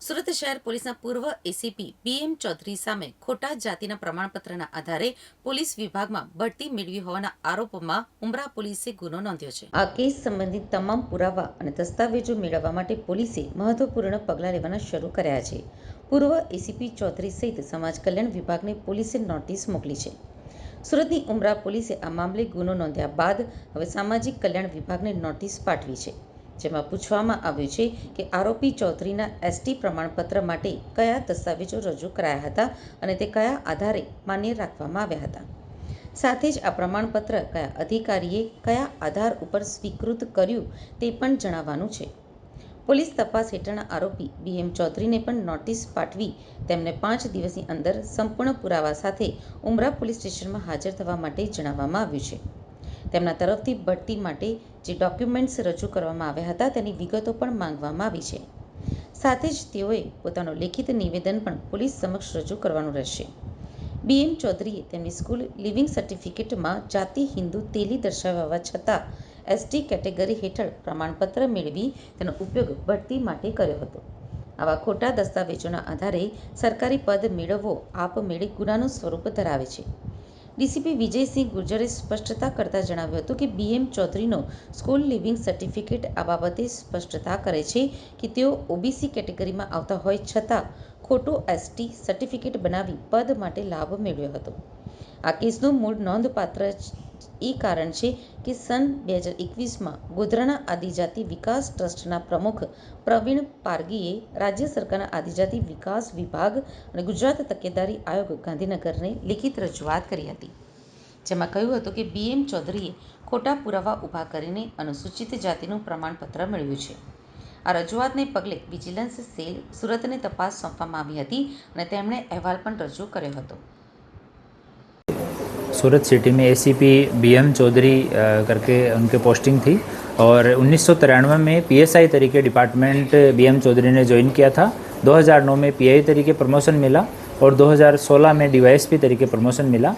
સુરત શહેર પોલીસના પૂર્વ એસીપી BM ચૌધરી સામે ખોટા જાતિના પ્રમાણપત્રના આધારે પોલીસ વિભાગમાં બઢતી મેળવી હોવાના આરોપમાં ઉમરા પોલીસે ગુનો નોંધ્યો છે। આ કેસ સંબંધિત તમામ પુરાવા અને દસ્તાવેજો મેળવવા માટે પોલીસે મહત્વપૂર્ણ પગલાં લેવાના શરૂ કર્યા છે। પૂર્વ એસીપી ચૌધરી સહિત સમાજ કલ્યાણ વિભાગને પોલીસે નોટિસ મોકલી છે। સુરતની ઉમરા પોલીસે આ મામલે ગુનો નોંધ્યા બાદ હવે સામાજિક કલ્યાણ વિભાગને નોટિસ પાઠવી છે, જેમાં પૂછવામાં આવ્યું છે કે આરોપી ચૌધરીના એસટી પ્રમાણપત્ર માટે કયા દસ્તાવેજો રજૂ કરાયા હતા અને તે કયા આધારે માન્ય રાખવામાં આવ્યા હતા। સાથે જ આ પ્રમાણપત્ર કયા અધિકારીએ કયા આધાર ઉપર સ્વીકૃત કર્યું તે પણ જણાવવાનું છે। પોલીસ તપાસ હેઠળના આરોપી BM ચૌધરીને પણ નોટિસ પાઠવી તેમને 5 દિવસની અંદર સંપૂર્ણ પુરાવા સાથે ઉમરા પોલીસ સ્ટેશનમાં હાજર થવા માટે જણાવવામાં આવ્યું છે। તેમના તરફથી બઢતી માટે જે ડોક્યુમેન્ટ્સ રજૂ કરવામાં આવ્યા હતા તેની વિગતો પણ માંગવામાં આવી છે। સાથે જ તેઓએ પોતાનું લેખિત નિવેદન પણ પોલીસ સમક્ષ રજૂ કરવાનું રહેશે। BM ચૌધરીએ તેમની સ્કૂલ લિવિંગ સર્ટિફિકેટમાં જાતિ હિન્દુ તેલી દર્શાવ્યા હોવા છતાં એસટી કેટેગરી હેઠળ પ્રમાણપત્ર મેળવી તેનો ઉપયોગ બઢતી માટે કર્યો હતો। આવા ખોટા દસ્તાવેજોના આધારે સરકારી પદ મેળવવો આપમેળે ગુનાનું સ્વરૂપ ધરાવે છે। ડીસીપી વિજયસિંહ ગુર્જરે સ્પષ્ટતા કરતા જણાવ્યું હતું કે BM ચૌધરીનો સ્કૂલ લિવિંગ સર્ટિફિકેટ આ બાબતે સ્પષ્ટતા કરે છે કે તેઓ ઓબીસી કેટેગરીમાં આવતા હોય છતાં ખોટું એસટી સર્ટિફિકેટ બનાવી પદ માટે લાભ મેળવ્યો હતો। આ કેસનું મૂળ નોંધપાત્ર એ કારણ છે કે સન 2021માં ગોધરાના આદિજાતિ વિકાસ ટ્રસ્ટના પ્રમુખ પ્રવીણ પારગીએ રાજ્ય સરકારના આદિજાતિ વિકાસ વિભાગ અને ગુજરાત તકેદારી આયોગ ગાંધીનગરને લેખિત રજૂઆત કરી હતી, જેમાં કહ્યું હતું કે BM ચૌધરીએ ખોટા પુરાવા ઊભા કરીને અનુસૂચિત જાતિનું પ્રમાણપત્ર મેળવ્યું છે। આ રજૂઆતને પગલે વિજિલન્સ સેલ સુરતને તપાસ સોંપવામાં આવી હતી અને તેમણે અહેવાલ પણ રજૂ કર્યો હતો। सूरत सिटी में ACP BM चौधरी करके उनके पोस्टिंग थी और 1993 में PSI तरीके डिपार्टमेंट BM चौधरी ने ज्वाइन किया था। 2009 में PI तरीके प्रमोशन मिला और 2016 में DYSP तरीके प्रमोशन मिला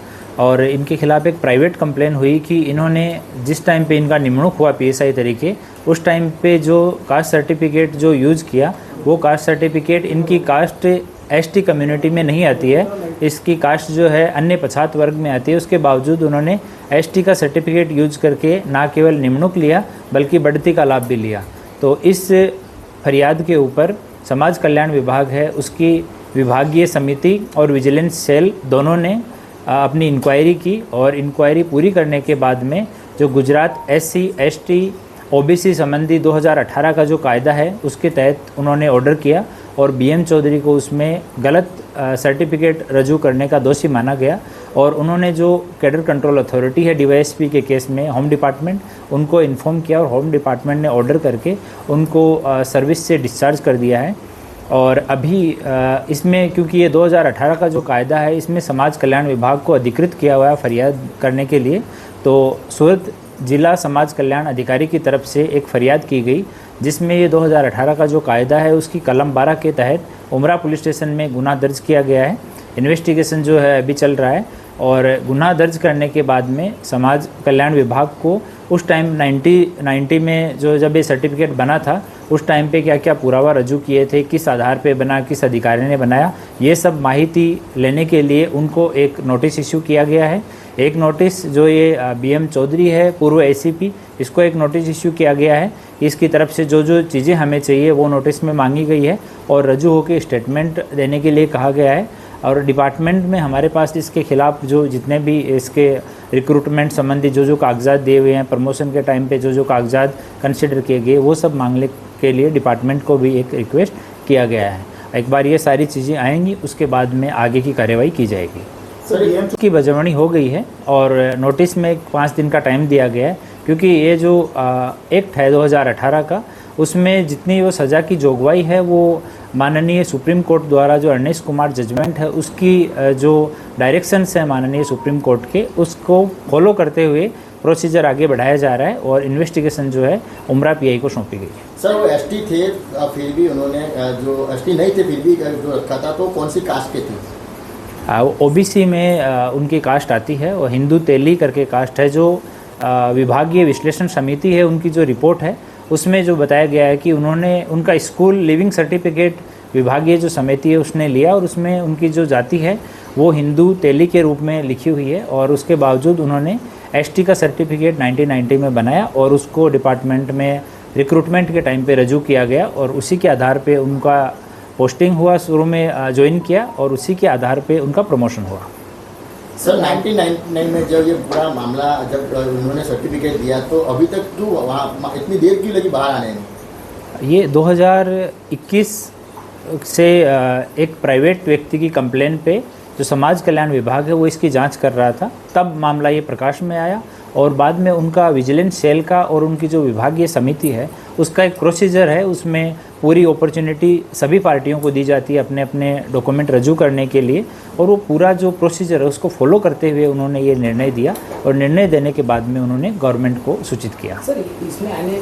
और इनके खिलाफ़ एक प्राइवेट कंप्लेन हुई कि इन्होंने जिस टाइम पे इनका निमणूक हुआ PSI तरीके उस टाइम पे जो कास्ट सर्टिफिकेट जो यूज़ किया वो कास्ट सर्टिफिकेट इनकी कास्ट ST कम्युनिटी में नहीं आती है, इसकी कास्ट जो है अन्य पछात वर्ग में आती है। उसके बावजूद उन्होंने ST का सर्टिफिकेट यूज करके ना केवल निमणूक लिया बल्कि बढ़ती का लाभ भी लिया। तो इस फरियाद के ऊपर समाज कल्याण विभाग है उसकी विभागीय समिति और विजिलेंस सेल दोनों ने अपनी इंक्वायरी की और इंक्वायरी पूरी करने के बाद में जो गुजरात SC ST OBC संबंधी 2018 का जो कायदा है उसके तहत उन्होंने ऑर्डर किया और BM चौधरी को उसमें गलत सर्टिफिकेट रजू करने का दोषी माना गया और उन्होंने जो कैडर कंट्रोल अथॉरिटी है DYSP के केस में होम डिपार्टमेंट उनको इन्फॉर्म किया और होम डिपार्टमेंट ने ऑर्डर करके उनको सर्विस से डिस्चार्ज कर दिया है। और अभी इसमें क्योंकि ये 2018 का जो कायदा है इसमें समाज कल्याण विभाग को अधिकृत किया हुआ है फरियाद करने के लिए, तो सूरत जिला समाज कल्याण अधिकारी की तरफ से एक फरियाद की गई जिसमें ये 2018 का जो कायदा है उसकी कलम 12 के तहत उमरा पुलिस स्टेशन में गुना दर्ज किया गया है। इन्वेस्टिगेशन जो है अभी चल रहा है और गुना दर्ज करने के बाद में समाज कल्याण विभाग को उस टाइम 1990 में जो जब ये सर्टिफिकेट बना था उस टाइम पे क्या क्या पुरावा रजू किए थे, किस आधार पे बना, किस अधिकारी ने बनाया, ये सब माहिती लेने के लिए उनको एक नोटिस इश्यू किया गया है। एक नोटिस जो ये BM चौधरी है पूर्व ACP इसको एक नोटिस इश्यू किया गया है। इसकी तरफ से जो जो चीज़ें हमें चाहिए वो नोटिस में मांगी गई है और रजू होकर स्टेटमेंट देने के लिए कहा गया है। और डिपार्टमेंट में हमारे पास इसके खिलाफ़ जो जितने भी इसके रिक्रूटमेंट संबंधी जो कागजात दिए हुए हैं, प्रमोशन के टाइम पे जो कागजात कंसिडर किए गए वो सब मांगने के लिए डिपार्टमेंट को भी एक रिक्वेस्ट किया गया है। एक बार ये सारी चीज़ें आएंगी उसके बाद में आगे की कार्यवाही की जाएगी। की बजवनी हो गई है और नोटिस में 5 दिन का टाइम दिया गया है क्योंकि ये जो एक्ट है 2018 का उसमें जितनी वो सज़ा की जोगवाई है वो माननीय सुप्रीम कोर्ट द्वारा जो अर्नेश कुमार जजमेंट है उसकी जो डायरेक्शंस है माननीय सुप्रीम कोर्ट के उसको फॉलो करते हुए प्रोसीजर आगे बढ़ाया जा रहा है और इन्वेस्टिगेशन जो है उमरा PI को सौंपी गई है। सर वो ST थे फिर भी उन्होंने जो ST नहीं थे फिर भी जो रखा था तो कौन सी कास्ट के थे? OBC में उनकी कास्ट आती है और हिंदू तेली करके कास्ट है। जो विभागीय विश्लेषण समिति है उनकी जो रिपोर्ट है उसमें जो बताया गया है कि उन्होंने उनका स्कूल लिविंग सर्टिफिकेट विभागीय जो समिति है उसने लिया और उसमें उनकी जो जाति है वो हिंदू तेली के रूप में लिखी हुई है और उसके बावजूद उन्होंने एसटी का सर्टिफिकेट 1990 में बनाया और उसको डिपार्टमेंट में रिक्रूटमेंट के टाइम पे रजू किया गया और उसी के आधार पे उनका पोस्टिंग हुआ, शुरू में ज्वाइन किया और उसी के आधार पे उनका प्रमोशन हुआ। सर 1999 में जब ये पूरा मामला जब उन्होंने सर्टिफिकेट दिया तो अभी तक क्यों वहाँ इतनी देर क्यों लगी बाहर आने में? ये 2021 से एक प्राइवेट व्यक्ति की कंप्लेन पे जो समाज कल्याण विभाग है वो इसकी जांच कर रहा था, तब मामला ये प्रकाश में आया और बाद में उनका विजिलेंस सेल का और उनकी जो विभागीय समिति है उसका एक प्रोसीजर है, उसमें पूरी अपॉर्चुनिटी सभी पार्टियों को दी जाती है अपने अपने डॉक्यूमेंट रजू करने के लिए और वो पूरा जो प्रोसीजर है उसको फॉलो करते हुए उन्होंने ये निर्णय दिया और निर्णय देने के बाद में उन्होंने गवर्नमेंट को सूचित किया। सर इसमें आने